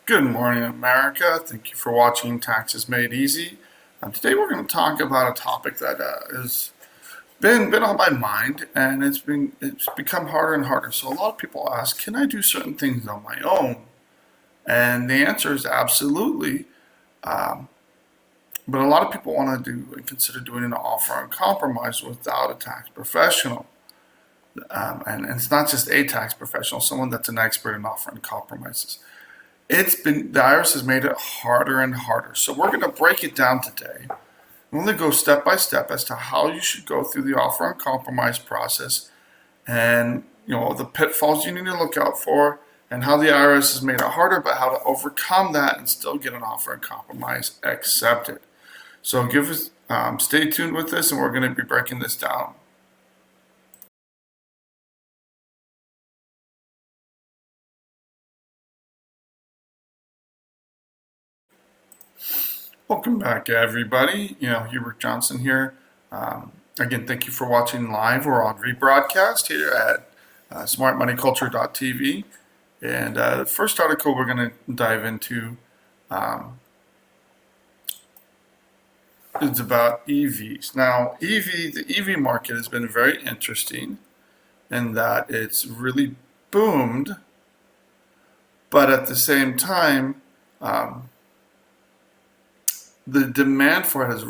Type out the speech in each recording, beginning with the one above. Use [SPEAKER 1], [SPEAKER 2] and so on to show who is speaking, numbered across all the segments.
[SPEAKER 1] Good morning, America. Thank you for watching Taxes Made Easy. Today we're going to talk about a topic that has been on my mind, and it's become harder and harder. So a lot of people ask, can I do certain things on my own? And the answer is absolutely. Um, but a lot of people want to do and consider doing an offer on compromise without a tax professional. And it's not just a tax professional, someone that's an expert in offering compromises. The IRS has made it harder and harder. So we're going to break it down today. We're going to go step by step as to how you should go through the offer and compromise process, and the pitfalls you need to look out for, and how the IRS has made it harder, but how to overcome that and still get an offer and compromise accepted. So stay tuned with this, and we're going to be breaking this down. Welcome back, everybody. Hubert Johnson here. Again, thank you for watching live or on rebroadcast here at smartmoneyculture.tv. And the first article we're going to dive into is about EVs. Now, the EV market has been very interesting in that it's really boomed, but at the same time, the demand for it has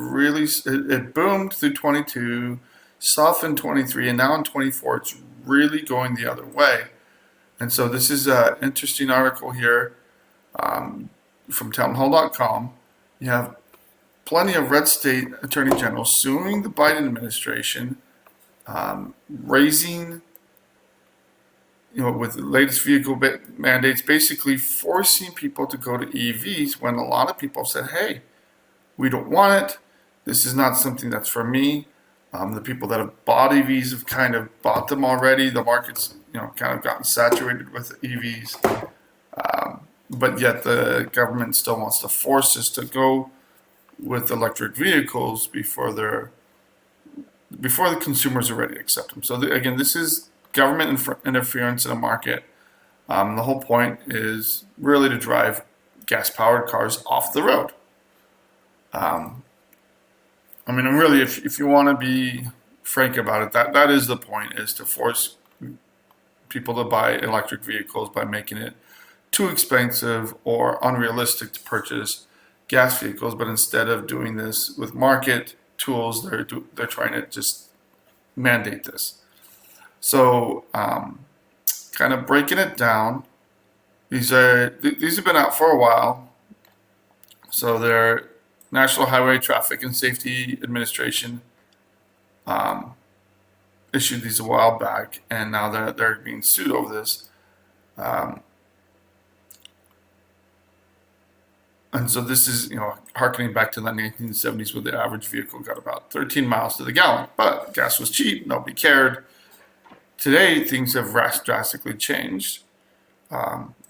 [SPEAKER 1] it boomed through 22, softened 23, and now in 24 it's really going the other way. And so this is an interesting article here from townhall.com. You have plenty of red state attorney generals suing the Biden administration, raising, with the latest vehicle mandates, basically forcing people to go to EVs when a lot of people said, hey, we don't want it. This is not something that's for me. The people that have bought EVs have kind of bought them already. The market's kind of gotten saturated with EVs, but yet the government still wants to force us to go with electric vehicles before the consumers are ready to accept them. So again, this is government interference in a market. The whole point is really to drive gas-powered cars off the road. Really, if you want to be frank about it, that is the point, is to force people to buy electric vehicles by making it too expensive or unrealistic to purchase gas vehicles. But instead of doing this with market tools, they're trying to just mandate this. So, kind of breaking it down, these have been out for a while. So they're National Highway Traffic and Safety Administration issued these a while back, and now they're being sued over this. And so this is, harkening back to the 1970s, where the average vehicle got about 13 miles to the gallon, but gas was cheap, nobody cared. Today, things have drastically changed.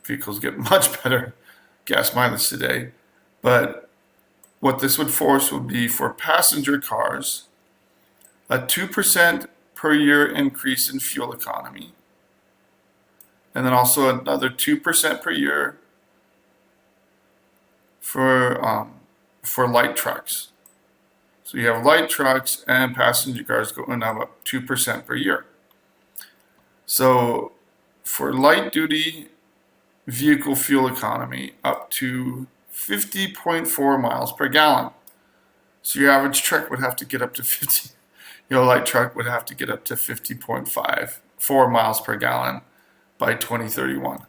[SPEAKER 1] Vehicles get much better gas mileage today, but what this would force would be, for passenger cars, a 2% per year increase in fuel economy, and then also another 2% per year for light trucks. So you have light trucks and passenger cars going up 2% per year. So for light duty vehicle fuel economy, up to 50.4 miles per gallon. So your average truck would have to get up to 50. Light truck would have to get up to 50.54 miles per gallon by 2031.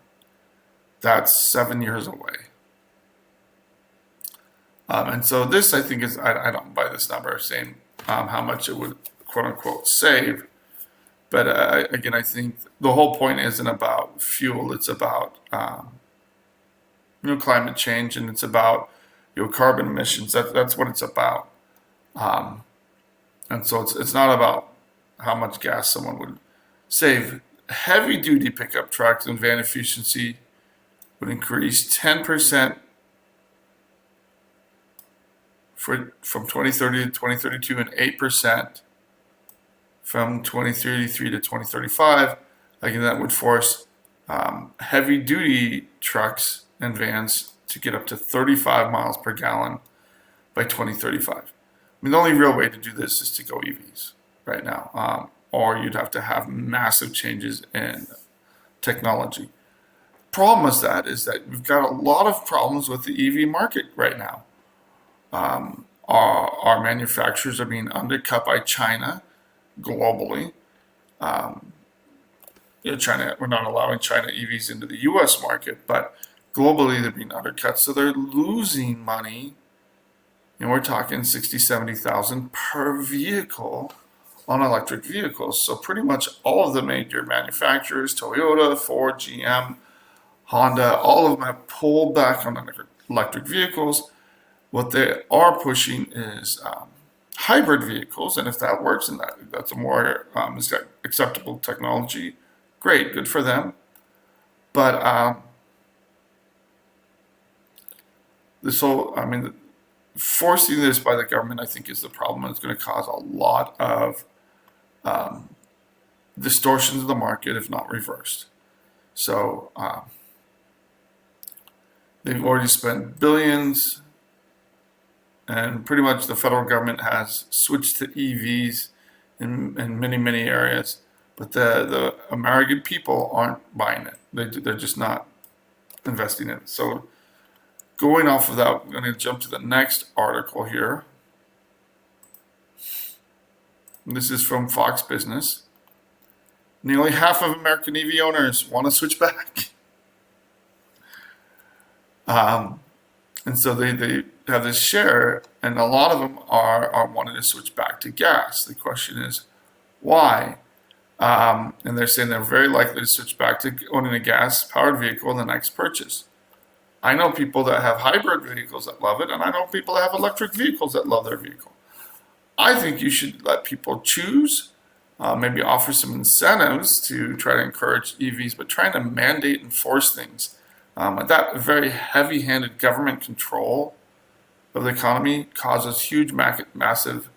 [SPEAKER 1] That's 7 years away. And so this, I think, is, I don't buy this number saying how much it would, quote unquote, save. But again, I think the whole point isn't about fuel. It's about climate change, and it's about carbon emissions. That's what it's about. And so it's not about how much gas someone would save. Heavy duty pickup trucks and van efficiency would increase 10% from 2030 to 2032, and 8% from 2033 to 2035. Again, that would force heavy duty trucks and vans to get up to 35 miles per gallon by 2035. I mean, the only real way to do this is to go EVs right now, or you'd have to have massive changes in technology. Problem with that is that we've got a lot of problems with the EV market right now. Our manufacturers are being undercut by China globally. China, we're not allowing China EVs into the U.S. market, but globally they're being undercut, so they're losing money. And we're talking 60, 70,000 per vehicle on electric vehicles. So pretty much all of the major manufacturers, Toyota, Ford, GM, Honda, all of them have pulled back on electric vehicles. What they are pushing is hybrid vehicles, and if that works and that's a more acceptable technology, great, good for them. But forcing this by the government, I think, is the problem. It's going to cause a lot of distortions of the market if not reversed. So they've already spent billions, and pretty much the federal government has switched to EVs in many, many areas. But the American people aren't buying it. They're just not investing in it. So going off of that, I'm going to jump to the next article here. This is from Fox Business. Nearly half of American EV owners want to switch back. And so they have this share, and a lot of them are wanting to switch back to gas. The question is, why? And they're saying they're very likely to switch back to owning a gas-powered vehicle in the next purchase. I know people that have hybrid vehicles that love it, and I know people that have electric vehicles that love their vehicle. I think you should let people choose, maybe offer some incentives to try to encourage EVs, but trying to mandate and force things. That very heavy-handed government control of the economy causes huge, massive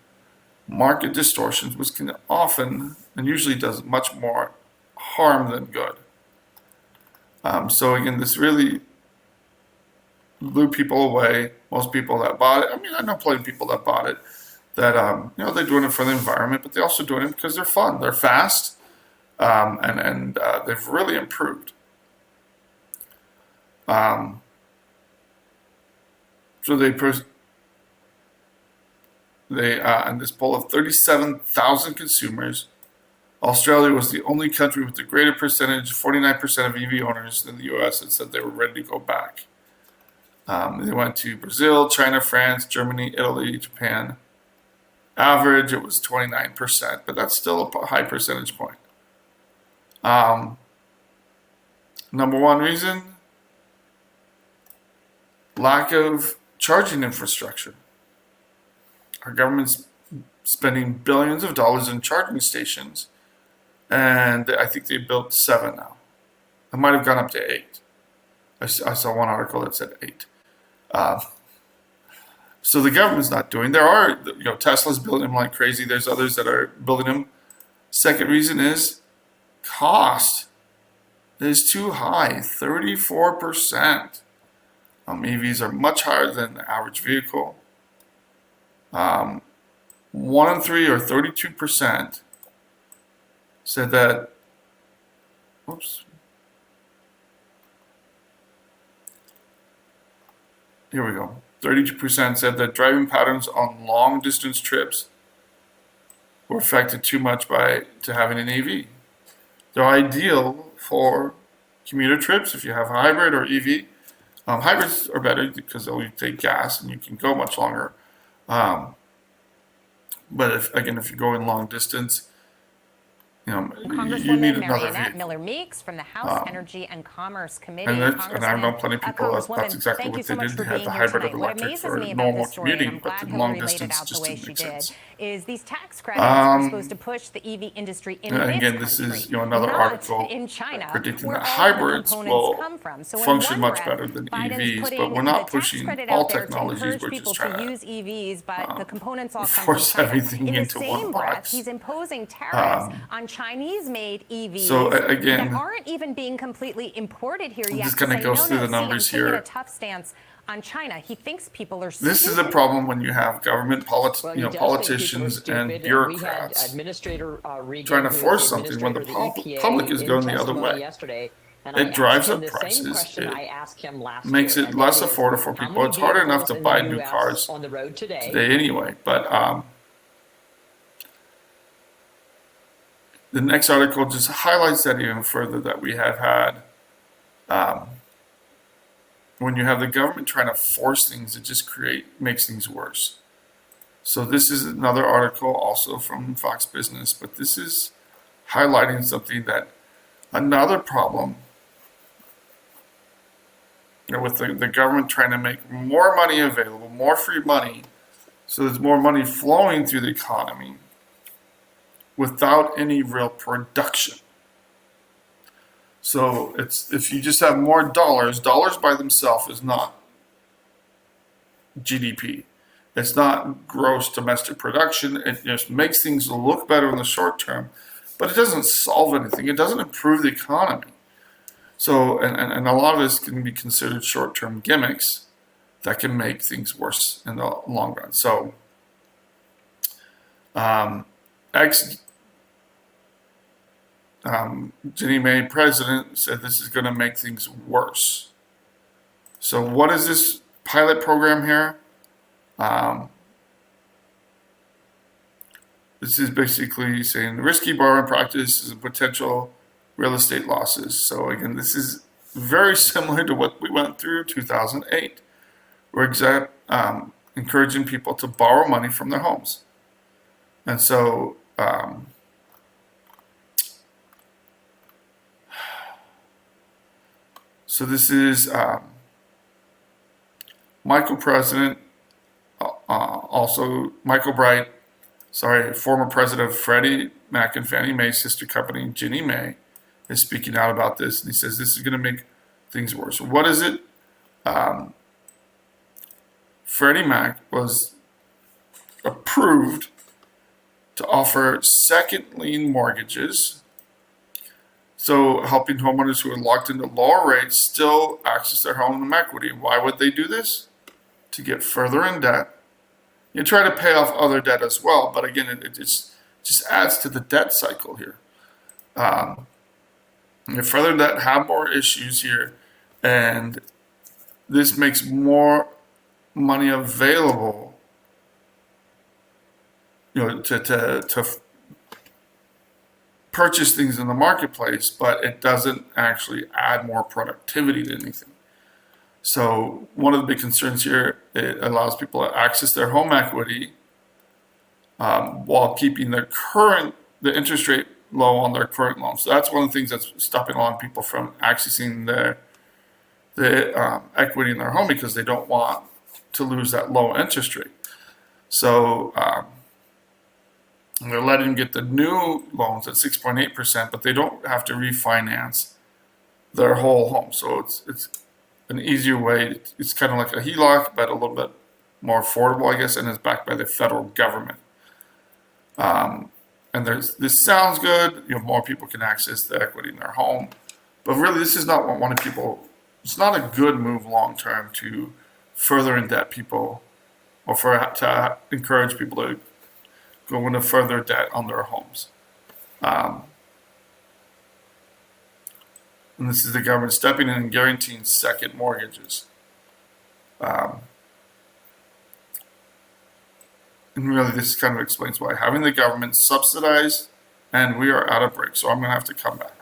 [SPEAKER 1] market distortions, which can often and usually does much more harm than good. So again, this really blew people away. Most people that bought it, I mean, I know plenty of people that bought it that they're doing it for the environment, but they're also doing it because they're fun, they're fast, and they've really improved. So in this poll of 37,000 consumers, Australia was the only country with a greater percentage, 49% of EV owners than the U.S. that said they were ready to go back. They went to Brazil, China, France, Germany, Italy, Japan. Average, it was 29%, but that's still a high percentage point. Number one reason, lack of charging infrastructure. Our government's spending billions of dollars in charging stations, and I think they built 7 now. It might have gone up to 8. I saw one article that said 8. So the government's not doing. There are, Tesla's building them like crazy. There's others that are building them. Second reason is cost is too high, 34%. EVs are much higher than the average vehicle. 1 in 3 or 32% said that, here we go. 32% said that driving patterns on long distance trips were affected too much to having an EV. They're ideal for commuter trips if you have hybrid or EV. Hybrids are better because they'll take gas and you can go much longer. But if you're going long distance, you need another vehicle.
[SPEAKER 2] Miller Meeks from the House Energy and Commerce Committee.
[SPEAKER 1] And I know plenty of people that's exactly what they did. They had the hybrid of electric for normal commuting, but the long distance just didn't make sense.
[SPEAKER 2] Is these tax credits are supposed to push the EV industry in this
[SPEAKER 1] again, this is another article
[SPEAKER 2] in China,
[SPEAKER 1] predicting that hybrids will function much better than EVs, but we're not pushing all technologies. We're just trying to
[SPEAKER 2] use EVs, but the components all come
[SPEAKER 1] force
[SPEAKER 2] from China.
[SPEAKER 1] everything
[SPEAKER 2] In
[SPEAKER 1] into
[SPEAKER 2] the
[SPEAKER 1] one
[SPEAKER 2] same
[SPEAKER 1] box.
[SPEAKER 2] breath, he's imposing tariffs on Chinese-made EVs
[SPEAKER 1] So
[SPEAKER 2] that
[SPEAKER 1] again,
[SPEAKER 2] aren't even being completely imported here yet.
[SPEAKER 1] just kind of goes through the numbers
[SPEAKER 2] I'm taking a
[SPEAKER 1] here.
[SPEAKER 2] tough stance on China. He thinks people are
[SPEAKER 1] This is a
[SPEAKER 2] stupid.
[SPEAKER 1] problem when you have government politicians and bureaucrats trying to force something when the public is going the other way. It drives up prices. It makes it less affordable for people. It's harder enough to buy new cars today anyway. But the next article just highlights that even further, that we have had, when you have the government trying to force things, it just makes things worse. So this is another article also from Fox Business, but this is highlighting something, that another problem, with the government trying to make more money available, more free money, so there's more money flowing through the economy without any real production. So if you just have more dollars by themselves is not GDP. It's not gross domestic production. It just makes things look better in the short term, but it doesn't solve anything. It doesn't improve the economy. So, and a lot of this can be considered short-term gimmicks that can make things worse in the long run. So, Ginnie Mae president said this is going to make things worse. So what is this pilot program here? This is basically saying risky borrowing practices and potential real estate losses. So again, this is very similar to what we went through 2008. We're encouraging people to borrow money from their homes. And so this is Michael President, also Michael Bright, former president of Freddie Mac and Fannie Mae's sister company, Ginnie Mae, is speaking out about this, and he says this is going to make things worse. What is it? Freddie Mac was approved to offer second lien mortgages, so helping homeowners who are locked into lower rates still access their home equity. Why would they do this? To get further in debt. You try to pay off other debt as well, but again, it just adds to the debt cycle here. And further debt have more issues here, and this makes more money available, to purchase things in the marketplace, but it doesn't actually add more productivity to anything. So one of the big concerns here, it allows people to access their home equity while keeping the interest rate low on their current loans. So that's one of the things that's stopping a lot of people from accessing the equity in their home, because they don't want to lose that low interest rate. So they're letting them get the new loans at 6.8%, but they don't have to refinance their whole home. So it's an easier way. It's kind of like a HELOC, but a little bit more affordable, I guess, and it's backed by the federal government. And this sounds good. More people can access the equity in their home, but really, this is not what one of people. It's not a good move long term to further indebt people, or to encourage people to go into further debt on their homes. And this is the government stepping in and guaranteeing second mortgages. And really, this kind of explains why having the government subsidize, and we are out of break, so I'm going to have to come back.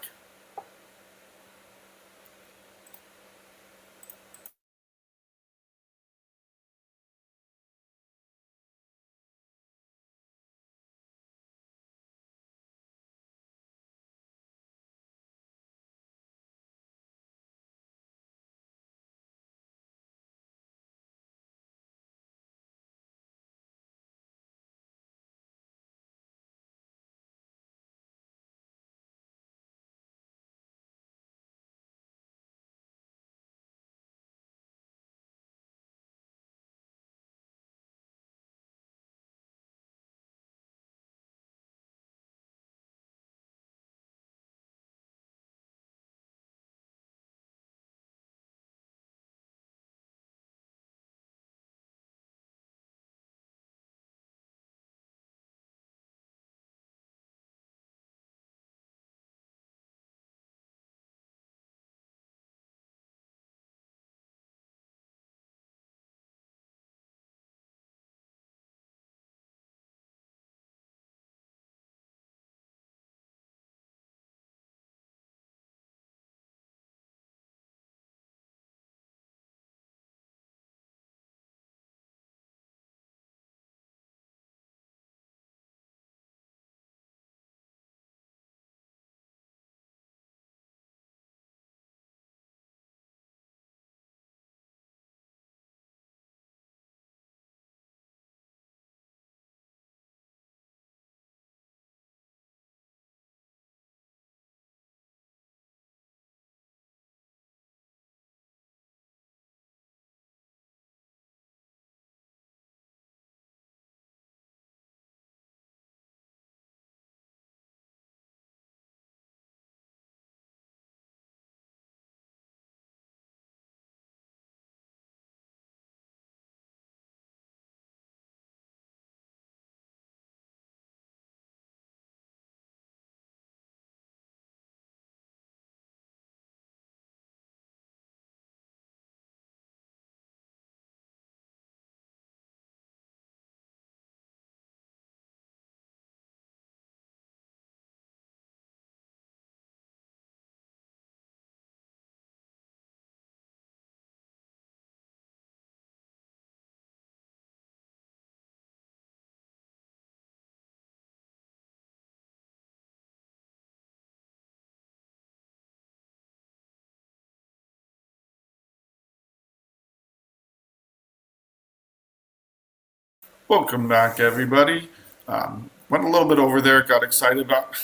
[SPEAKER 1] Welcome back, everybody. Went a little bit over there, got excited about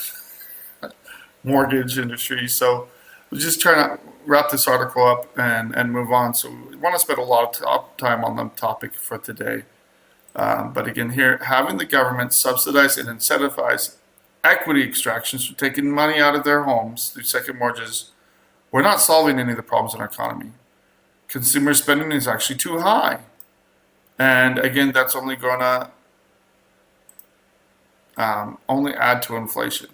[SPEAKER 1] mortgage industry, so we're just trying to wrap this article up and move on. So we want to spend a lot of time on the topic for today. But again, here, having the government subsidize and incentivize equity extractions for taking money out of their homes through second mortgages, we're not solving any of the problems in our economy. Consumer spending is actually too high. And again, that's only going to only add to inflation.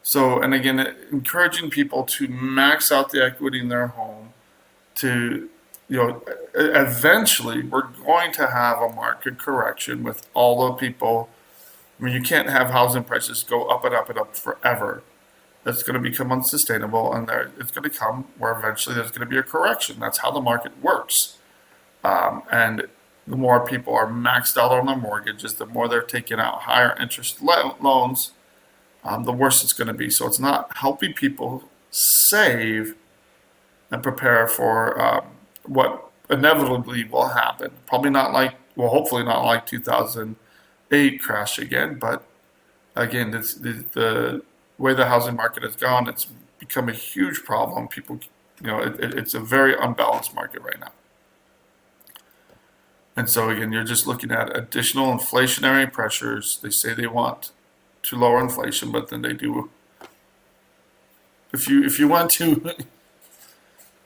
[SPEAKER 1] So, and again, encouraging people to max out the equity in their home to, eventually we're going to have a market correction with all the people. I mean, you can't have housing prices go up and up and up forever. That's going to become unsustainable, and it's going to come where eventually there's going to be a correction. That's how the market works. And the more people are maxed out on their mortgages, the more they're taking out higher interest loans, the worse it's going to be. So it's not helping people save and prepare for what inevitably will happen. Probably not like, well, hopefully not like 2008 crash again. But again, the way the housing market has gone, it's become a huge problem. People, it's a very unbalanced market right now. And so again, you're just looking at additional inflationary pressures. They say they want to lower inflation, but then they do. If you went to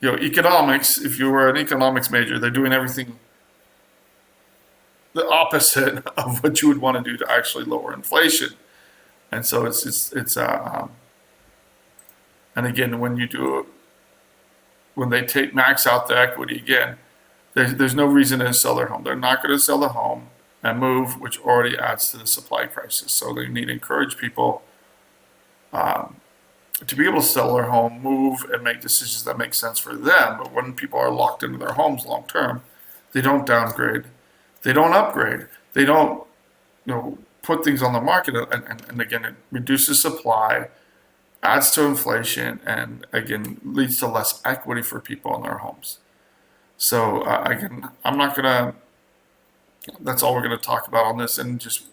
[SPEAKER 1] economics, if you were an economics major, they're doing everything the opposite of what you would want to do to actually lower inflation. And so and again, when they max out the equity again, there's no reason to sell their home. They're not going to sell the home and move, which already adds to the supply crisis. So they need to encourage people to be able to sell their home, move, and make decisions that make sense for them. But when people are locked into their homes long term, they don't downgrade, they don't upgrade, they don't put things on the market, and again, it reduces supply, adds to inflation, and again leads to less equity for people in their homes. So again, that's all we're going to talk about on this, and just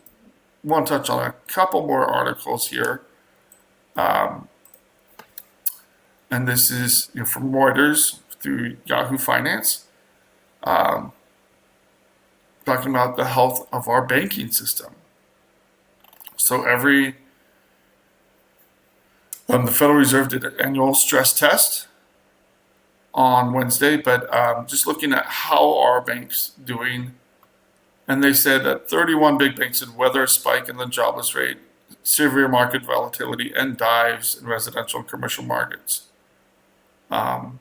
[SPEAKER 1] want to touch on a couple more articles here. And this is from Reuters through Yahoo Finance, talking about the health of our banking system. So the Federal Reserve did an annual stress test on Wednesday, but just looking at how are banks doing, and they said that 31 big banks would weather a spike in the jobless rate, severe market volatility, and dives in residential and commercial markets, and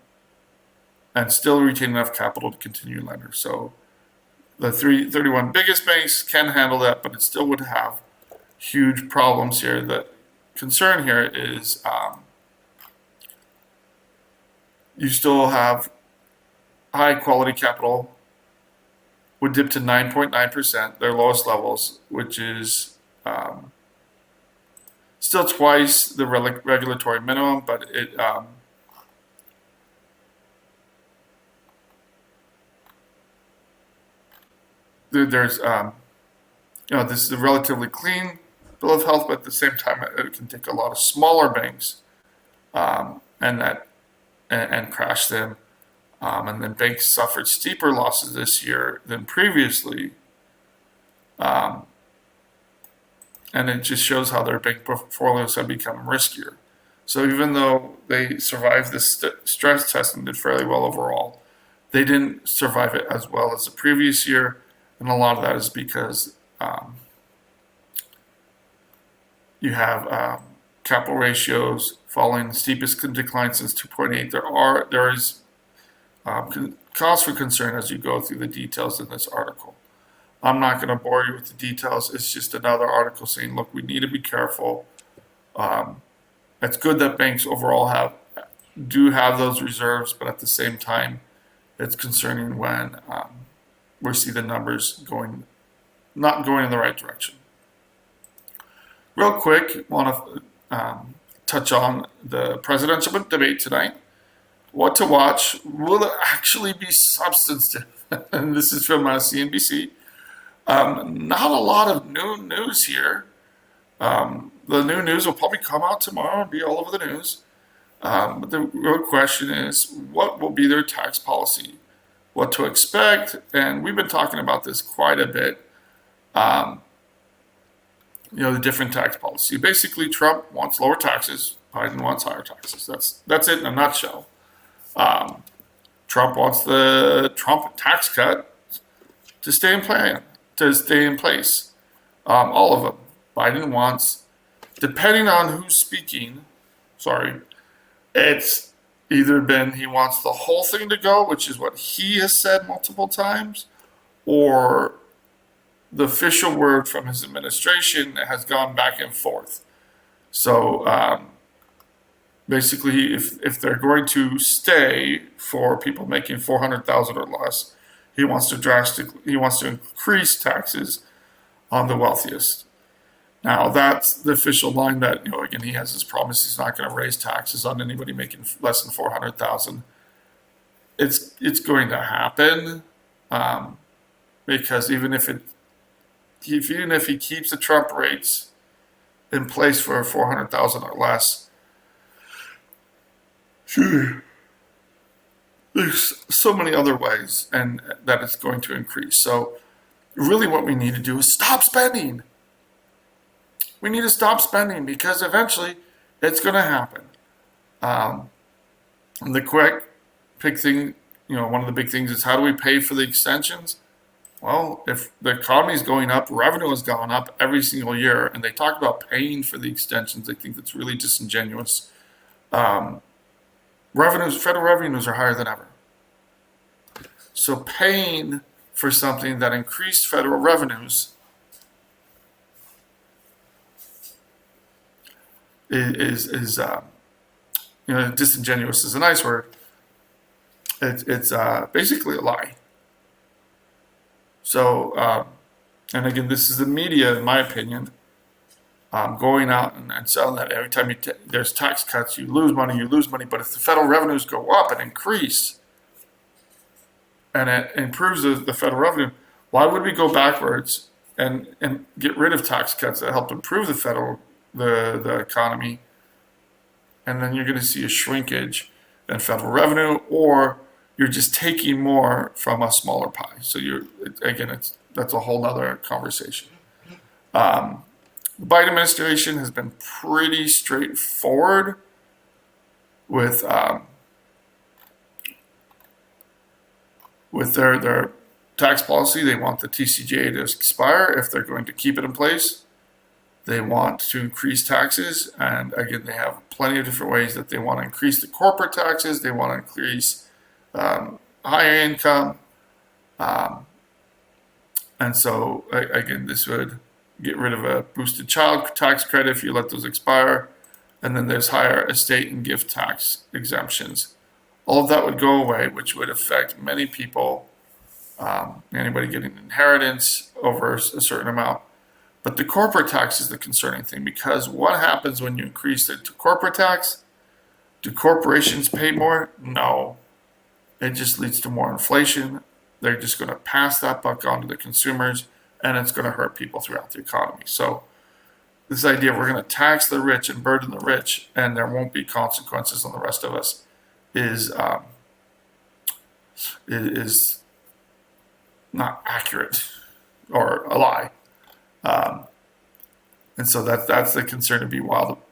[SPEAKER 1] still retain enough capital to continue lending. So the 31 biggest banks can handle that, but it still would have huge problems here. The concern here is you still have high quality capital would dip to 9.9%, their lowest levels, which is still twice the regulatory minimum, but there's this is a relatively clean bill of health, but at the same time, it can take a lot of smaller banks and crash them. And then banks suffered steeper losses this year than previously. And it just shows how their bank portfolios have become riskier. So even though they survived this stress test and did fairly well overall, they didn't survive it as well as the previous year. And a lot of that is because you have capital ratios following the steepest decline since 2.8. There is cause for concern as you go through the details in this article. I'm not going to bore you with the details. It's just another article saying, look, we need to be careful. It's good that banks overall do have those reserves, but at the same time, it's concerning when we see the numbers not going in the right direction. Real quick, want to touch on the presidential debate tonight. What to watch? Will it actually be substantive? And this is from CNBC. Not a lot of new news here. The new news will probably come out tomorrow and be all over the news. But the real question is, what will be their tax policy? What to expect? And we've been talking about this quite a bit. The different tax policy. Basically, Trump wants lower taxes. Biden wants higher taxes. That's it in a nutshell. Trump wants the Trump tax cut to stay in place. All of them. Biden wants, depending on who's speaking, it's either been he wants the whole thing to go, which is what he has said multiple times, or the official word from his administration has gone back and forth. So basically, if they're going to stay for people making $400,000 or less, he wants to increase taxes on the wealthiest. Now that's the official line that, again, he has his promise he's not going to raise taxes on anybody making less than 400,000. It's going to happen because even if he keeps the Trump rates in place for 400,000 or less, there's so many other ways and that it's going to increase. So really what we need to do is stop spending. We need to stop spending because eventually it's going to happen. And the big thing, one of the big things is, how do we pay for the extensions? Well, if the economy is going up, revenue has gone up every single year, and they talk about paying for the extensions. I think that's really disingenuous. Federal revenues are higher than ever. So paying for something that increased federal revenues is disingenuous is a nice word. It's basically a lie. So, and again, this is the media, in my opinion, going out and selling that every time there's tax cuts, you lose money. But if the federal revenues go up and increase, and it improves the federal revenue, why would we go backwards and get rid of tax cuts that helped improve the economy? And then you're going to see a shrinkage in federal revenue, or you're just taking more from a smaller pie. So that's a whole other conversation. The Biden administration has been pretty straightforward with their tax policy. They want the TCJA to expire if they're going to keep it in place. They want to increase taxes, and again, they have plenty of different ways that they want to increase the corporate taxes. They want to increase higher income, and so again, this would get rid of a boosted child tax credit if you let those expire, and then there's higher estate and gift tax exemptions. All of that would go away, which would affect many people, anybody getting inheritance over a certain amount. But the corporate tax is the concerning thing, because what happens when you increase the corporate tax? Do corporations pay more? No. It just leads to more inflation. They're just going to pass that buck on to the consumers, and it's going to hurt people throughout the economy. So this idea of we're going to tax the rich and burden the rich, and there won't be consequences on the rest of us, is not accurate, or a lie. And so that's the concern to be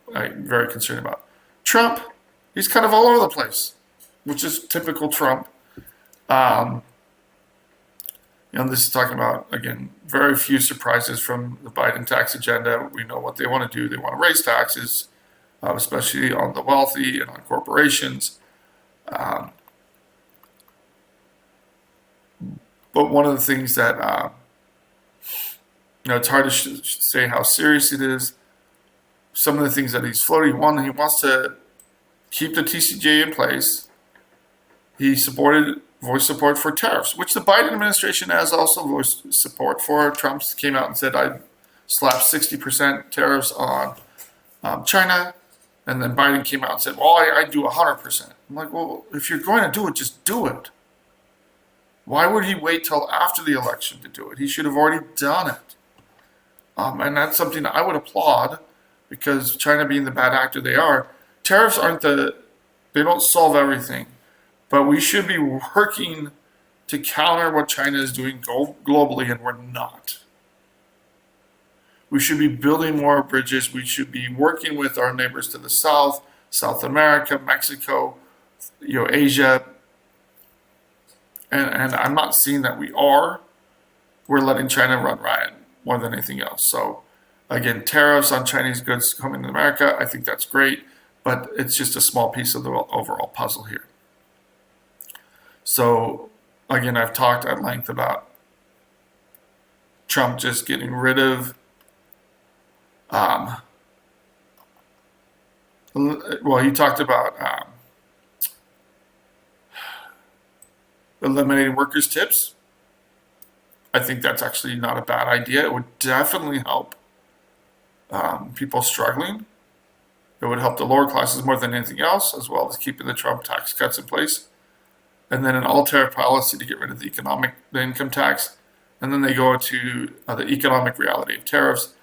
[SPEAKER 1] very concerned about. Trump, he's kind of all over the place, which is typical Trump. This is talking about, again, very few surprises from the Biden tax agenda. We know what they want to do. They want to raise taxes, especially on the wealthy and on corporations. But one of the things that it's hard to say how serious it is. Some of the things that he's floating, he wants to keep the TCJA in place. He voiced support for tariffs, which the Biden administration has also voiced support for. Trump came out and said, I slapped 60% tariffs on China. And then Biden came out and said, well, I do 100%. I'm like, well, if you're going to do it, just do it. Why would he wait till after the election to do it? He should have already done it. And that's something that I would applaud, because China being the bad actor they are, tariffs they don't solve everything. But we should be working to counter what China is doing globally, and we're not. We should be building more bridges. We should be working with our neighbors to the south, South America, Mexico, Asia. And I'm not seeing that we are. We're letting China run riot more than anything else. So again, tariffs on Chinese goods coming to America, I think that's great, but it's just a small piece of the overall puzzle here. So again, I've talked at length about Trump just getting rid of he talked about eliminating workers' tips. I think that's actually not a bad idea. It would definitely help people struggling. It would help the lower classes more than anything else, as well as keeping the Trump tax cuts in place. And then an all-tariff policy to get rid of the income tax. And then they go to the economic reality of tariffs.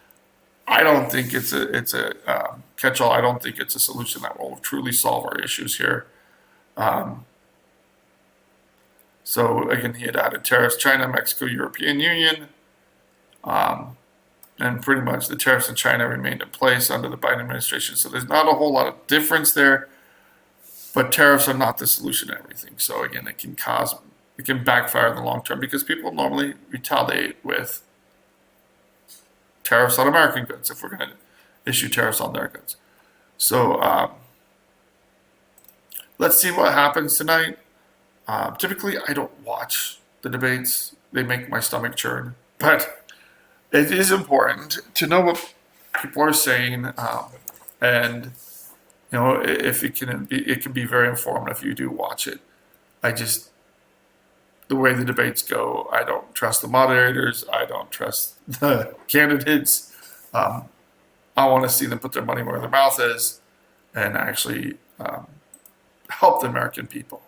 [SPEAKER 1] I don't think it's a catch-all. I don't think it's a solution that will truly solve our issues here. So again, he had added tariffs: China, Mexico, European Union, and pretty much the tariffs in China remained in place under the Biden administration. So there's not a whole lot of difference there, but tariffs are not the solution to everything. So again, it can backfire in the long term, because people normally retaliate with tariffs on American goods if we're going to issue tariffs on their goods. So let's see what happens tonight. Typically, I don't watch the debates. They make my stomach churn. But it is important to know what people are saying, and if it can be very informative if you do watch it. The way the debates go, I don't trust the moderators. I don't trust the candidates. I want to see them put their money where their mouth is and actually help the American people.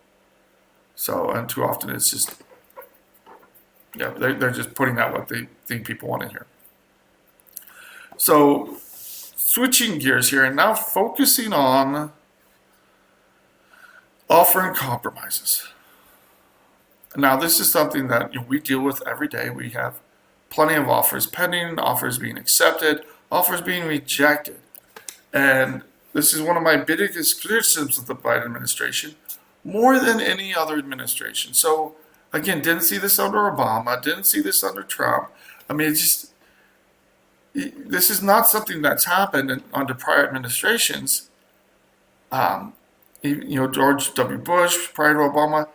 [SPEAKER 1] So, and too often it's just, they're just putting out what they think people want to hear. So, switching gears here and now focusing on offering compromises. Now, this is something that we deal with every day. We have plenty of offers pending, offers being accepted, offers being rejected. And this is one of my biggest criticisms of the Biden administration, more than any other administration. So, again, didn't see this under Obama, didn't see this under Trump. I mean, this is not something that's happened under prior administrations. George W. Bush, prior to Obama,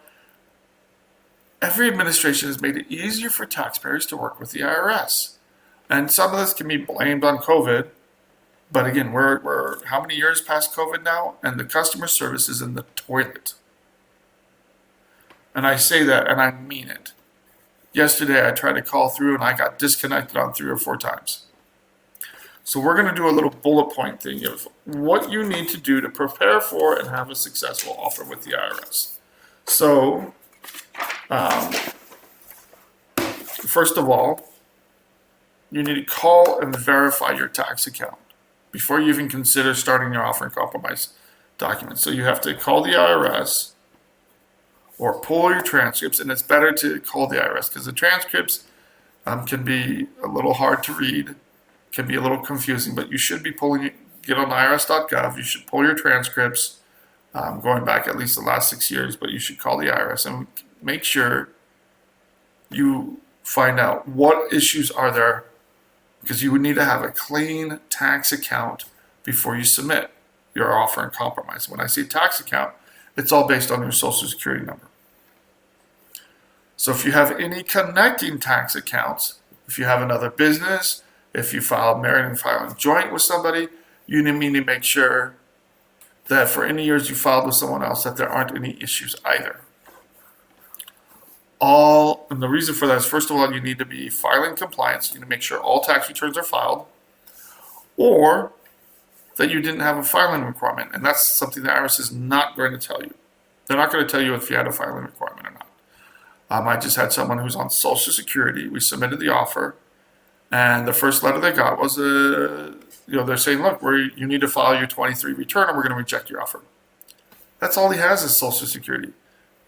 [SPEAKER 1] every administration has made it easier for taxpayers to work with the IRS. And some of this can be blamed on COVID. But again, we're how many years past COVID now? And the customer service is in the toilet. And I say that, and I mean it. Yesterday, I tried to call through, and I got disconnected on 3 or 4 times. So we're going to do a little bullet point thing of what you need to do to prepare for and have a successful offer with the IRS. So, first of all, you need to call and verify your tax account before you even consider starting your offer and compromise document. So you have to call the IRS or pull your transcripts, and it's better to call the IRS because the transcripts can be a little hard to read, can be a little confusing, but you should be get on irs.gov, you should pull your transcripts going back at least the last 6 years, but you should call the IRS and make sure you find out what issues are there, because you would need to have a clean tax account before you submit your offer and compromise. When I say tax account, it's all based on your social security number. So if you have any connecting tax accounts, if you have another business, if you file married and filing joint with somebody, you need to make sure that for any years you filed with someone else that there aren't any issues either. And the reason for that is, first of all, you need to be filing compliance. You need to make sure all tax returns are filed, or that you didn't have a filing requirement. And that's something the IRS is not going to tell you. They're not going to tell you if you had a filing requirement or not. I just had someone who's on Social Security. We submitted the offer, and the first letter they got was they're saying, look, you need to file your 23 return, or we're going to reject your offer. That's all he has is Social Security.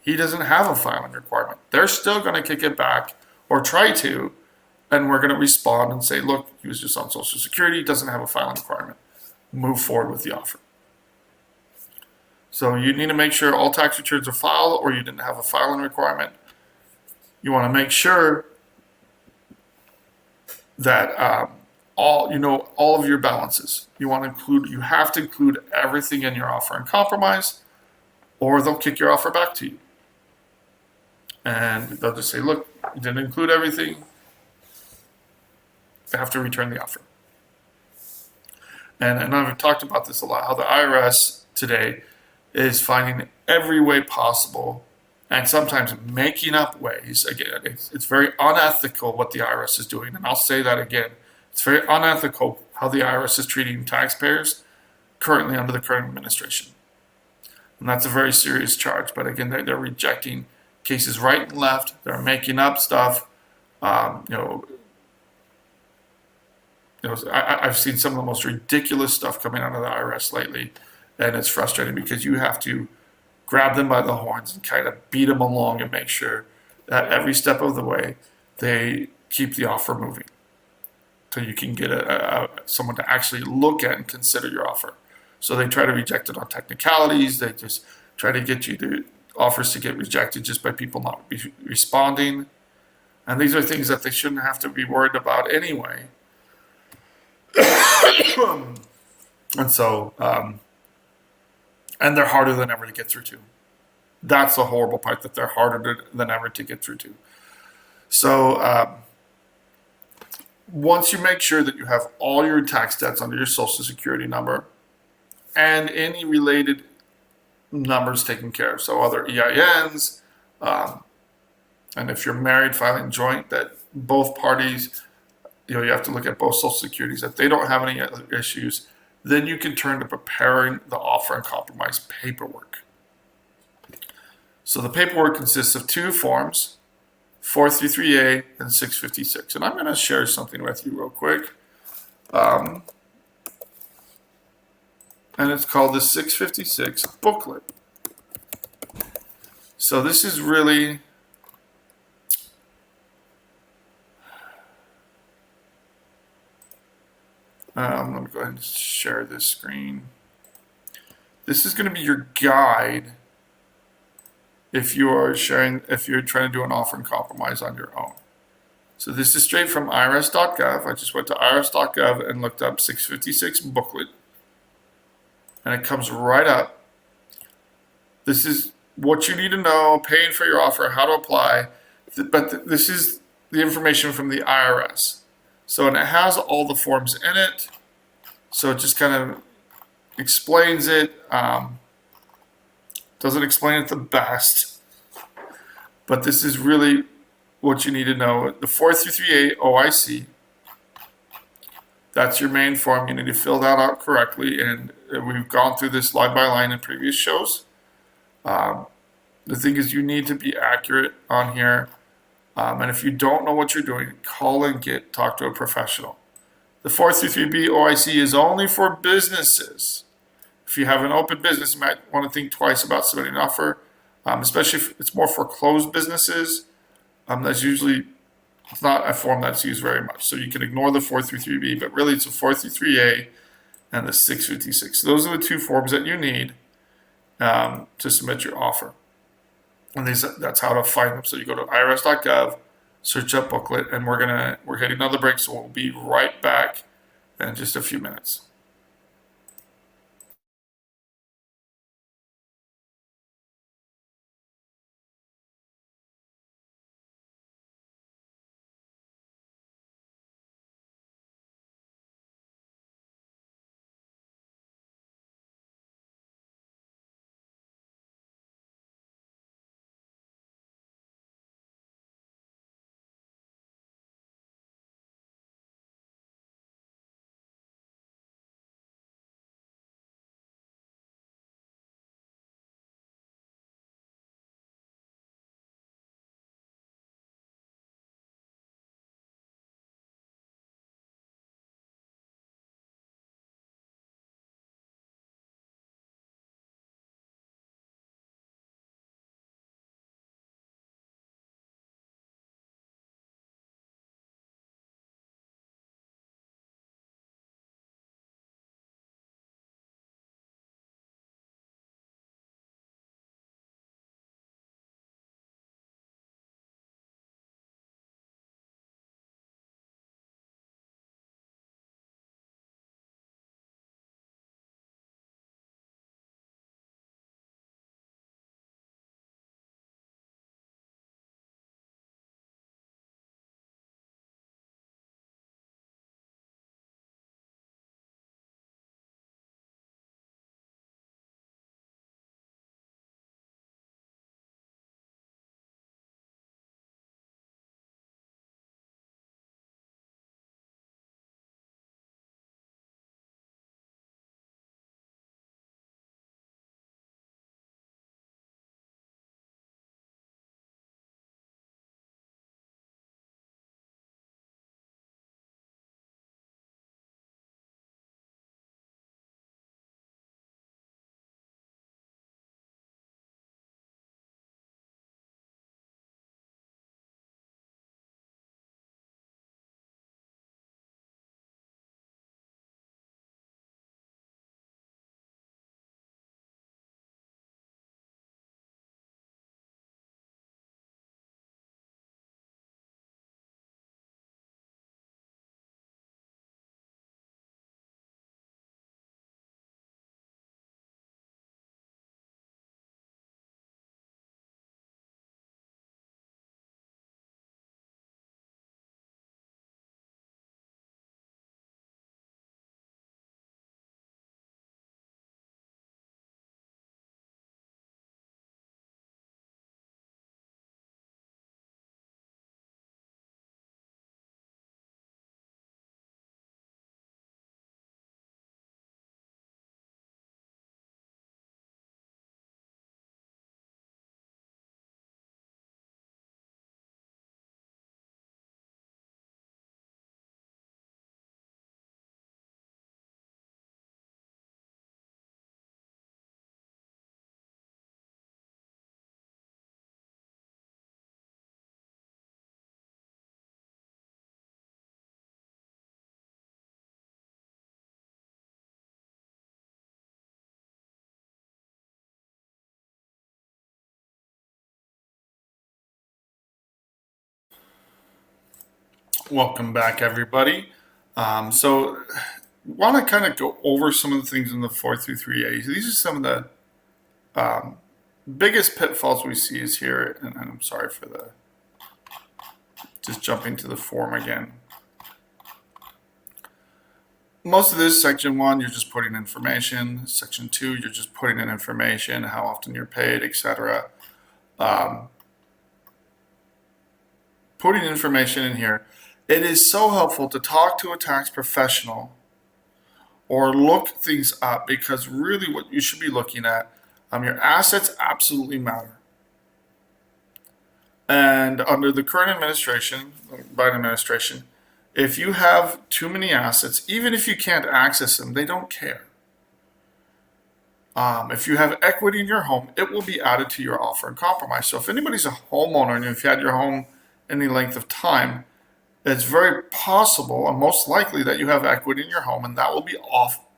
[SPEAKER 1] He doesn't have a filing requirement. They're still going to kick it back or try to, and we're going to respond and say, look, he was just on Social Security, doesn't have a filing requirement. Move forward with the offer. So you need to make sure all tax returns are filed, or you didn't have a filing requirement. You want to make sure that all of your balances. You have to include everything in your offer and compromise, or they'll kick your offer back to you. And they'll just say, look, you didn't include everything. They have to return the offer. And I've talked about this a lot, how the IRS today is finding every way possible and sometimes making up ways. Again, it's very unethical what the IRS is doing. And I'll say that again. It's very unethical how the IRS is treating taxpayers currently under the current administration. And that's a very serious charge. But again, they're rejecting cases right and left. They're making up stuff. I've seen some of the most ridiculous stuff coming out of the IRS lately, and it's frustrating because you have to grab them by the horns and kind of beat them along and make sure that every step of the way they keep the offer moving, so you can get someone to actually look at and consider your offer. So they try to reject it on technicalities. They just try to get you to offers to get rejected just by people not responding, and these are things that they shouldn't have to be worried about anyway. And so, and they're harder than ever to get through to. That's the horrible part, that they're harder than ever to get through to. So, once you make sure that you have all your tax debts under your Social Security number and any related numbers taken care of, so other EINs, and if you're married, filing joint, that both parties, you have to look at both Social Securities, that they don't have any other issues, then you can turn to preparing the offer and compromise paperwork. So the paperwork consists of two forms, 433A and 656. And I'm going to share something with you real quick. And it's called the 656 booklet. So this is really... I'm going to go ahead and share this screen. This is going to be your guide if you're trying to do an offer and compromise on your own. So this is straight from irs.gov. I just went to irs.gov and looked up 656 booklet. And it comes right up. This is what you need to know, paying for your offer, how to apply. But this is the information from the IRS. So, and it has all the forms in it. So it just kind of explains it. Doesn't explain it the best. But this is really what you need to know. The 433A OIC, that's your main form. You need to fill that out correctly. And we've gone through this line by line in previous shows. The thing is, you need to be accurate on here. And if you don't know what you're doing, call and talk to a professional. The 433B OIC is only for businesses. If you have an open business, you might want to think twice about submitting an offer, especially if it's more for closed businesses. It's not a form that's used very much. So you can ignore the 433B, but really it's a 433A and the 656. Those are the two forms that you need to submit your offer. And that's how to find them. So you go to irs.gov, search up booklet, and we're hitting another break, so we'll be right back in just a few minutes. Welcome back, everybody. So, want to kind of go over some of the things in the 433A. These are some of the biggest pitfalls we see is here, and I'm sorry for the just jumping to the form again. Most of this, section 1, you're just putting information. Section 2, you're just putting in information, how often you're paid, etc. Putting information in here. It is so helpful to talk to a tax professional or look things up, because really what you should be looking at, your assets absolutely matter. And under the current administration, Biden administration, if you have too many assets, even if you can't access them, they don't care. If you have equity in your home, it will be added to your offer and compromise. So if anybody's a homeowner and you've had your home any length of time, it's very possible and most likely that you have equity in your home, and that will be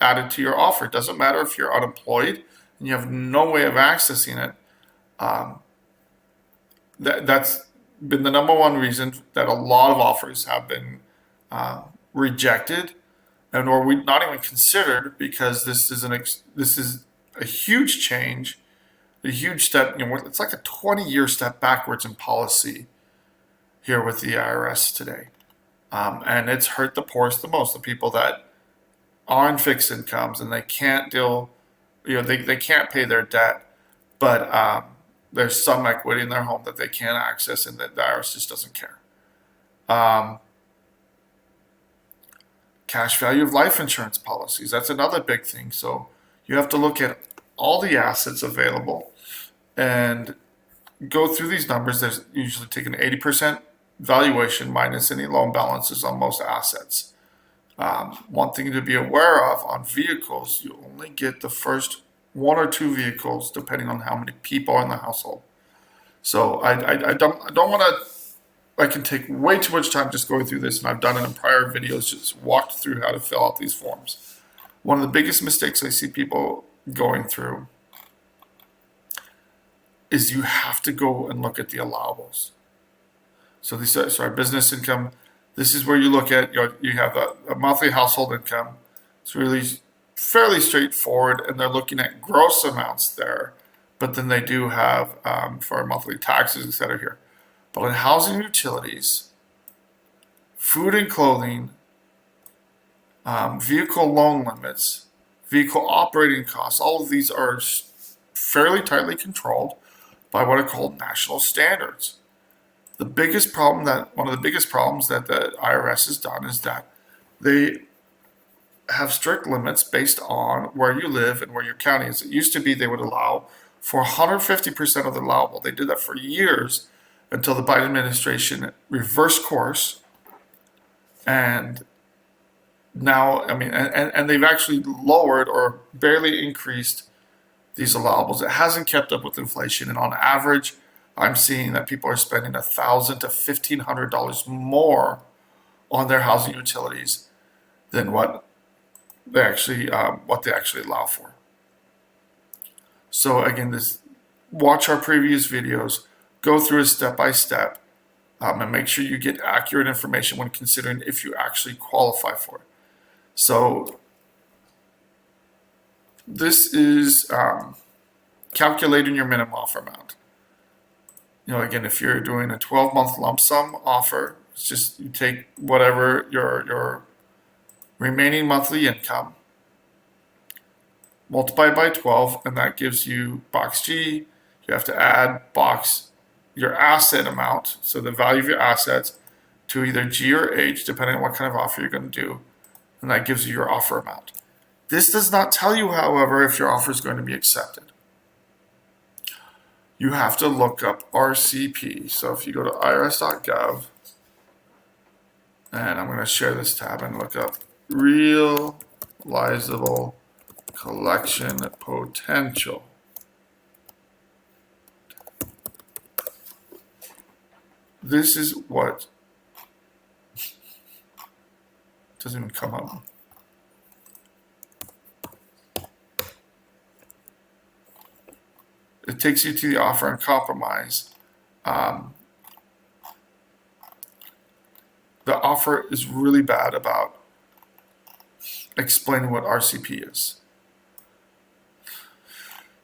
[SPEAKER 1] added to your offer. It doesn't matter if you're unemployed and you have no way of accessing it. That's been the number one reason that a lot of offers have been rejected, and or we not even considered, because this is a huge change, a huge step. It's like a 20-year step backwards in policy here with the IRS today. And it's hurt the poorest the most, the people that are on fixed incomes and they can't deal, they can't pay their debt, but there's some equity in their home that they can't access, and that the IRS just doesn't care. Cash value of life insurance policies, that's another big thing. So you have to look at all the assets available and go through these numbers. There's usually taken 80% valuation minus any loan balances on most assets. One thing to be aware of on vehicles, you only get the first 1 or 2 vehicles depending on how many people are in the household. So I don't want to, I can take way too much time just going through this, and I've done it in prior videos, just walked through how to fill out these forms. One of the biggest mistakes I see people going through is you have to go and look at the allowables. So these are, sorry, business income. This is where you look at, you have a monthly household income. It's really fairly straightforward, and they're looking at gross amounts there. But then they do have for monthly taxes, etc. here. But in housing and utilities, food and clothing, vehicle loan limits, vehicle operating costs, all of these are fairly tightly controlled by what are called national standards. One of the biggest problems that the IRS has done is that they have strict limits based on where you live and where your county is. It used to be they would allow for 150% of the allowable. They did that for years until the Biden administration reversed course. And now, and they've actually lowered or barely increased these allowables. It hasn't kept up with inflation, and on average, I'm seeing that people are spending $1,000 to $1,500 more on their housing utilities than what they actually allow for. So again, watch our previous videos, go through it step by step, and make sure you get accurate information when considering if you actually qualify for it. So this is calculating your minimum offer amount. Again, if you're doing a 12-month lump sum offer, it's just you take whatever your remaining monthly income, multiply by 12, and that gives you box G. You have to add your asset amount, so the value of your assets, to either G or H, depending on what kind of offer you're going to do, and that gives you your offer amount. This does not tell you, however, if your offer is going to be accepted. You have to look up RCP. So if you go to irs.gov, and I'm going to share this tab and look up realizable collection potential. This is what doesn't even come up. It takes you to the offer and compromise. the offer is really bad about explaining what RCP is.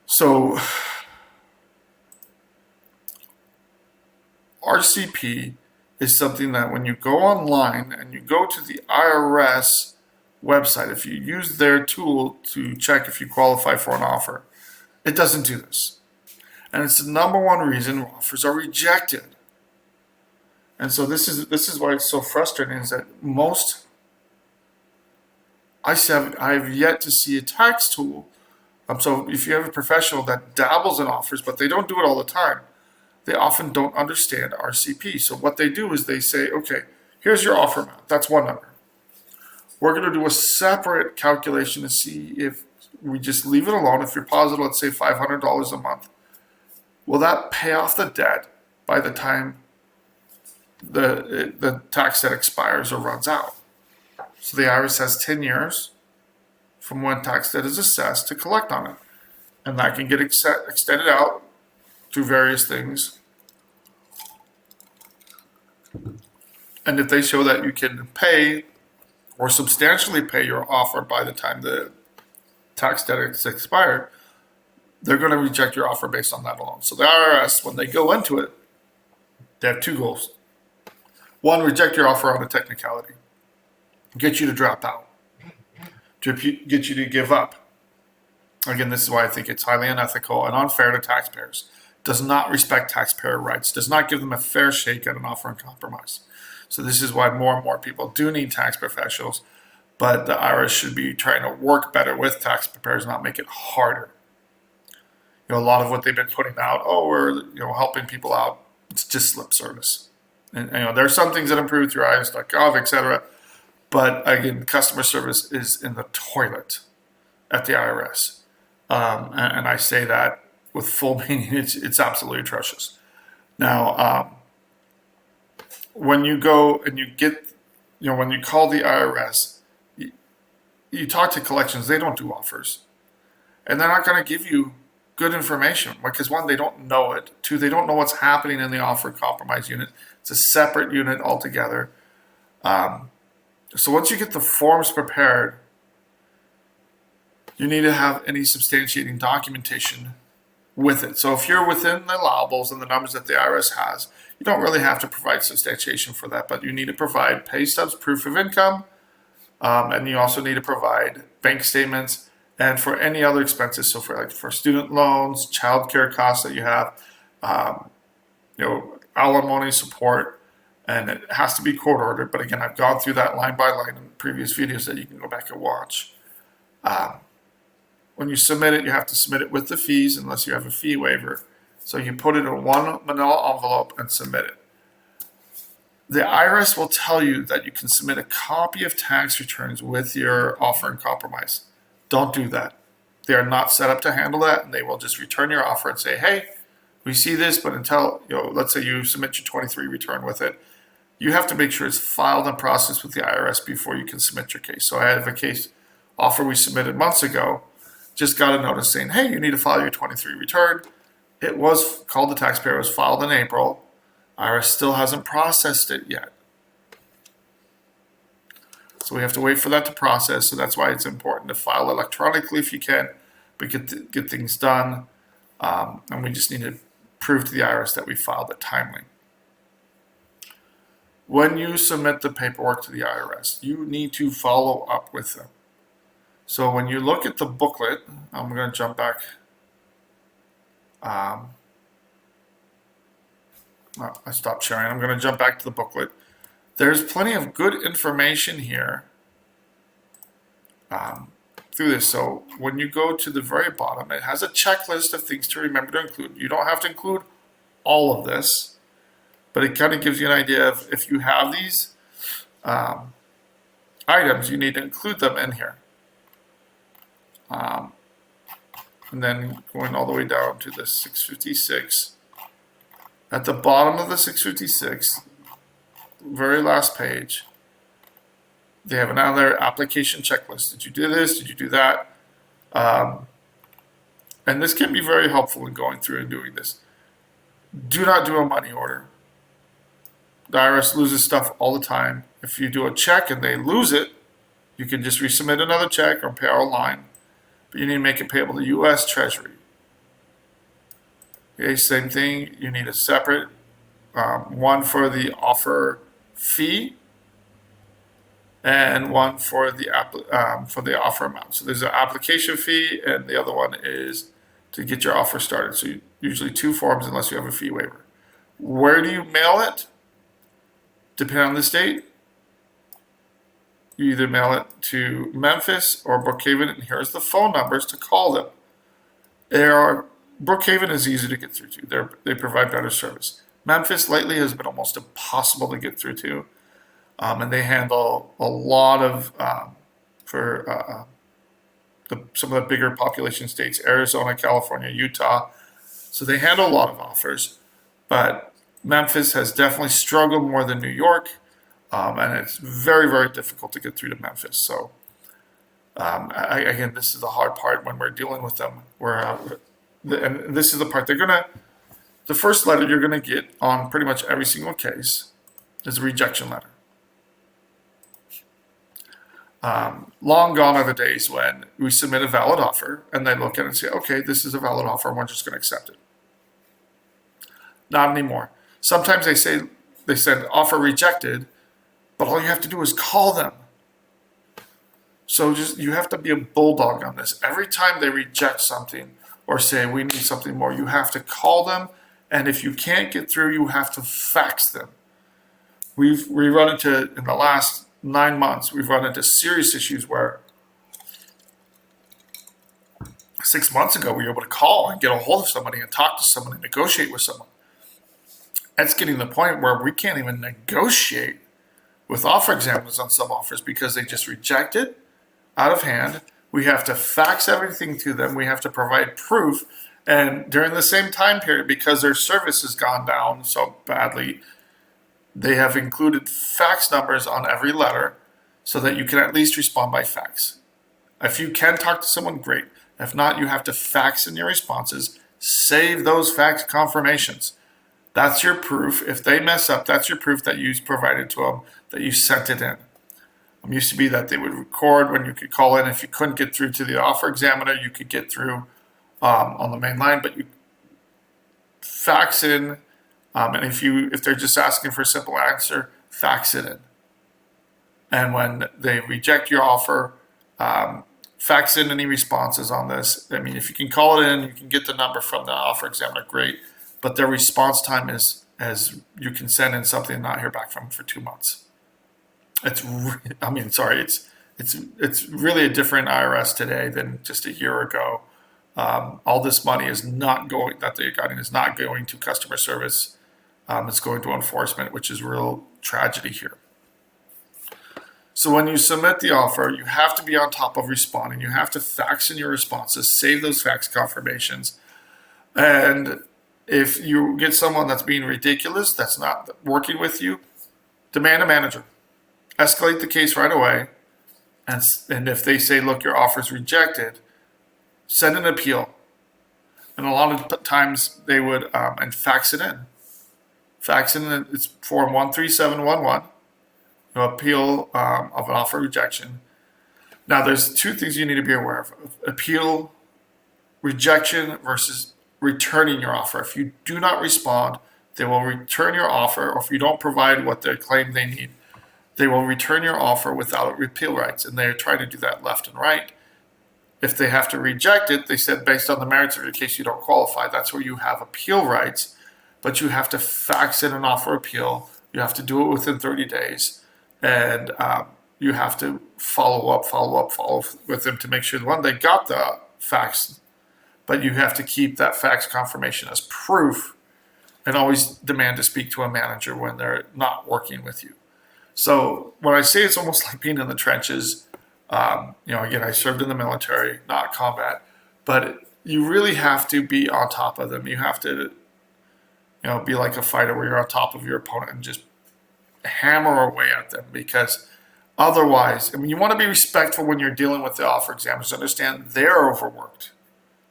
[SPEAKER 1] So RCP is something that when you go online and you go to the IRS website, if you use their tool to check if you qualify for an offer, it doesn't do this. And it's the number one reason offers are rejected. And so this is why it's so frustrating, is that I've yet to see a tax tool. So if you have a professional that dabbles in offers, but they don't do it all the time, they often don't understand RCP. So what they do is they say, okay, here's your offer amount. That's one number. We're going to do a separate calculation to see if we just leave it alone. If you're positive, let's say $500 a month, will that pay off the debt by the time the tax debt expires or runs out? So the IRS has 10 years from when tax debt is assessed to collect on it. And that can get extended out through various things. And if they show that you can pay or substantially pay your offer by the time the tax debt is expired, they're going to reject your offer based on that alone. So the IRS, when they go into it, they have two goals. One, reject your offer on a technicality, get you to drop out, to get you to give up. Again, this is why I think it's highly unethical and unfair to taxpayers. Does not respect taxpayer rights, does not give them a fair shake at an offer and compromise. So this is why more and more people do need tax professionals, but the IRS should be trying to work better with tax preparers, not make it harder. A lot of what they've been putting out, we're helping people out, it's just lip service. And there are some things that improve through irs.gov, etc. But again, customer service is in the toilet at the IRS. And I say that with full meaning. It's absolutely atrocious. Now, when you go and you get, when you call the IRS, you talk to collections, they don't do offers. And they're not going to give you good information, because one, they don't know it. Two, they don't know what's happening in the offer compromise unit. It's a separate unit altogether. So once you get the forms prepared, you need to have any substantiating documentation with it. So if you're within the allowables and the numbers that the IRS has, you don't really have to provide substantiation for that, but you need to provide pay stubs, proof of income, and you also need to provide bank statements. And for any other expenses, so for student loans, childcare costs that you have, alimony support, and it has to be court ordered. But again, I've gone through that line by line in previous videos that you can go back and watch. When you submit it, you have to submit it with the fees unless you have a fee waiver. So you put it in one manila envelope and submit it. The IRS will tell you that you can submit a copy of tax returns with your offer and compromise. Don't do that. They are not set up to handle that, and they will just return your offer and say, hey, we see this, but until, let's say you submit your 23 return with it, you have to make sure it's filed and processed with the IRS before you can submit your case. So I have a case offer we submitted months ago, just got a notice saying, hey, you need to file your 23 return. It was called the taxpayer, it was filed in April. IRS still hasn't processed it yet. So we have to wait for that to process. So that's why it's important to file electronically if you can, but get things done. And we just need to prove to the IRS that we filed it timely. When you submit the paperwork to the IRS, you need to follow up with them. So when you look at the booklet, I'm going to jump back. I stopped sharing. I'm going to jump back to the booklet. There's plenty of good information here through this. So when you go to the very bottom, it has a checklist of things to remember to include. You don't have to include all of this, but it kind of gives you an idea of if you have these items, you need to include them in here. And then going all the way down to the 656. At the bottom of the 656, very last page, they have another application checklist. Did you do this? Did you do that? And this can be very helpful in going through and doing this. Do not do a money order. The IRS loses stuff all the time. If you do a check and they lose it, you can just resubmit another check or pay online, but you need to make it payable to U.S. Treasury. Okay, same thing. You need a separate one for the offer fee and one for the offer amount. So there's an application fee, and the other one is to get your offer started. So usually 2 forms unless you have a fee waiver. Where do you mail it? Depending on the state, you either mail it to Memphis or Brookhaven, and here's the phone numbers to call them. Brookhaven is easy to get through to. They provide better service. Memphis lately has been almost impossible to get through to, and they handle a lot of some of the bigger population states: Arizona, California, Utah. So they handle a lot of offers, but Memphis has definitely struggled more than New York, and it's very, very difficult to get through to Memphis. So again, this is the hard part when we're dealing with them. And this is the part the first letter you're gonna get on pretty much every single case is a rejection letter. Long gone are the days when we submit a valid offer and they look at it and say, okay, this is a valid offer and we're just going to accept it. Not anymore. Sometimes they said offer rejected, but all you have to do is call them. So you have to be a bulldog on this. Every time they reject something or say we need something more, you have to call them, and if you can't get through, you have to fax them. We run into, in the last 9 months, we've run into serious issues where 6 months ago we were able to call and get a hold of somebody and talk to someone and negotiate with someone. It's getting to the point where we can't even negotiate with offer examiners on some offers because they just reject it out of hand. We have to fax everything to them. We have to provide proof. And during the same time period, because their service has gone down so badly, they have included fax numbers on every letter so that you can at least respond by fax. If you can talk to someone, great. If not, you have to fax in your responses. Save those fax confirmations. That's your proof. If they mess up, that's your proof that you provided to them, that you sent it in. It used to be that they would record when you could call in. If you couldn't get through to the offer examiner, you could get through on the main line, but you fax in. And if they're just asking for a simple answer, fax it in. And when they reject your offer, fax in any responses on this. I mean, if you can call it in, you can get the number from the offer examiner, great. But their response time is as you can send in something and not hear back from them for 2 months. It's really a different IRS today than just a year ago. All this money is not going that they're getting is not going to customer service. It's going to enforcement, which is real tragedy here. So when you submit the offer, you have to be on top of responding. You have to fax in your responses, save those fax confirmations. And if you get someone that's being ridiculous, that's not working with you, demand a manager. Escalate the case right away. And if they say, look, your offer is rejected, send an appeal. And a lot of times they would, and fax it in. Fax in, it's form 13711, appeal of an offer rejection. Now, there's 2 things you need to be aware of. Appeal rejection versus returning your offer. If you do not respond, they will return your offer, or if you don't provide what they claim they need, they will return your offer without appeal rights, and they're trying to do that left and right. If they have to reject it, they said based on the merits of your case you don't qualify. That's where you have appeal rights, but you have to fax in an offer appeal. You have to do it within 30 days, and you have to follow with them to make sure, one, they got the fax, but you have to keep that fax confirmation as proof and always demand to speak to a manager when they're not working with you. So when I say it's almost like being in the trenches, again, I served in the military, not combat, but you really have to be on top of them. You have to, be like a fighter where you're on top of your opponent and just hammer away at them, because otherwise, you want to be respectful when you're dealing with the offer examiners. Understand they're overworked,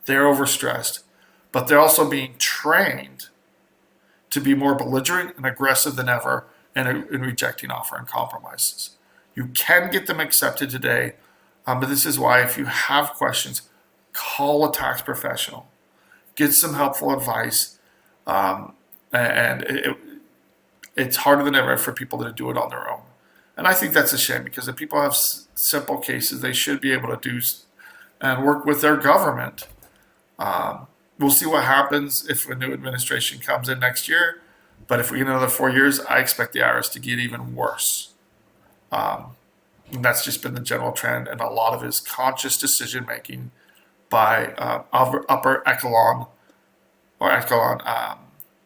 [SPEAKER 1] they're overstressed, but they're also being trained to be more belligerent and aggressive than ever and rejecting offer and compromises. You can get them accepted today, but this is why if you have questions, call a tax professional, get some helpful advice, and it's harder than ever for people to do it on their own. And I think that's a shame, because if people have simple cases, they should be able to do and work with their government. We'll see what happens if a new administration comes in next year. But if we get another 4 years, I expect the IRS to get even worse. And that's just been the general trend, and a lot of it is conscious decision making by upper echelon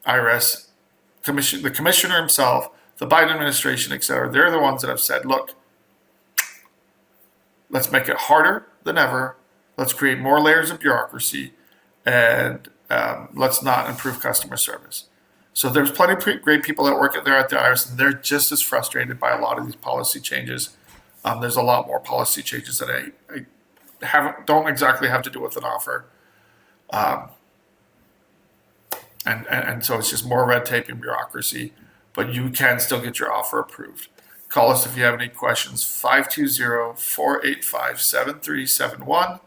[SPEAKER 1] IRS commission, the commissioner himself, the Biden administration, etc. They're the ones that have said, look, let's make it harder than ever. Let's create more layers of bureaucracy, and let's not improve customer service. So there's plenty of great people that work there at the IRS, and they're just as frustrated by a lot of these policy changes. There's a lot more policy changes that I don't exactly have to do with an offer. And so it's just more red tape and bureaucracy, but you can still get your offer approved. Call us if you have any questions, 520-485-7371.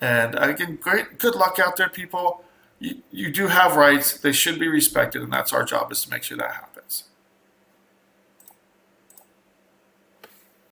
[SPEAKER 1] And again, good luck out there, people. You do have rights. They should be respected, and that's our job, is to make sure that happens.